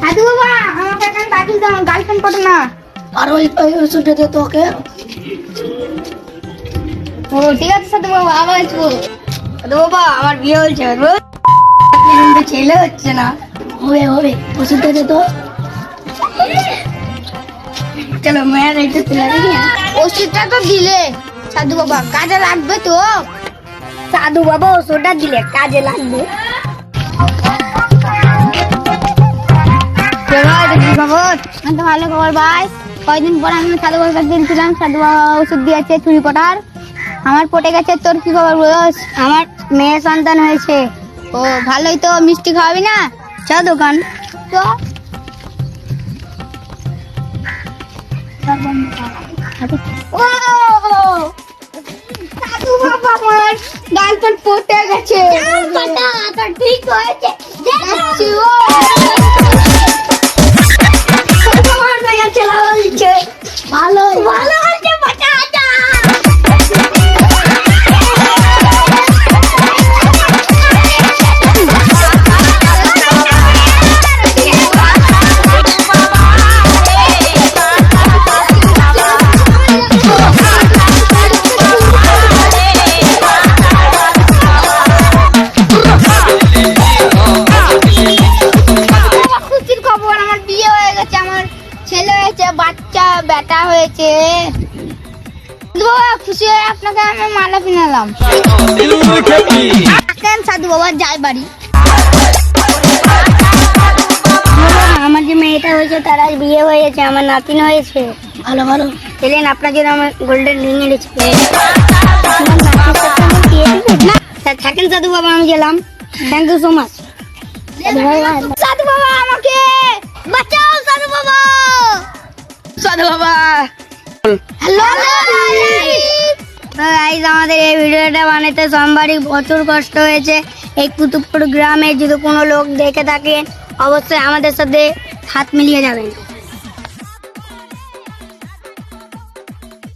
সাধু বাবা আমাকে এখন বাকি দাও, গার্লফ্রেন্ড পটে না। আর ওই ওষুধটা দে তোকে। ও ঠিক আছে সাধু বাবা, আবার আসবো। সাধু বাবা আমার বিয়ে হয়েছে, ছেলে হচ্ছে না। হবে হবে, ওষুধটা দে তো। চলো মেয়ের এটা তুলে দিই। ওষুধটা তো দিলে সাধু বাবা, কাজে লাগবে তো? সাধু বাবা ওষুধটা দিলে কাজে লাগবে। ভালো খবর ভাই। কয়দিন পর আমি সাধু বাবার কাছে দিয়েছিলাম, সাধু বাবা ওষুধ দিয়েছে চুরি পটার, আমার পটে গেছে। তোর কি খবর বল? আমার মেয়ে সন্তান হয়েছে। ও ভালোই তো, মিষ্টি খাওয়াবি না? চ দোকান। তো ও সাধু বাবা আমার গার্লফ্রেন্ড পটে গেছে। ঠিক হয়েছে। যাচ্ছি, ও ভালো ভালো হয়েছে বাচ্চাটা। খুশির খবর, আমার বিয়ে হয়ে গেছে, আমার ছেলে হয়েছে, বাচ্চা বেটা হয়েছে। সাধু বাবা খুশি হয়ে আপনাকে আমি মালা কিনালাম। কেন সাধু বাবা যাই বাড়ি। আমার যে মেয়েটা হয়েছে তার আজ বিয়ে হয়েছে, আমার নাতিন হয়েছে। ভালো ভালো এলেন, আপনার জন্য আমার গোল্ডেন রিং এনেছি। থাকেন সাধু বাবা, আমি গেলাম। Thank you so much. সাধু বাবা আমাকে বাঁচাও, সাধু বাবা। সাধু বাবা হ্যালো গাইস, আমাদের এই ভিডিওটা বানাতে সোমবারই প্রচুর কষ্ট হয়েছে। এই কুতুবপুর গ্রামে যদি কোনো লোক দেখে থাকেন অবশ্যই আমাদের সাথে হাত মিলিয়ে যাবেন।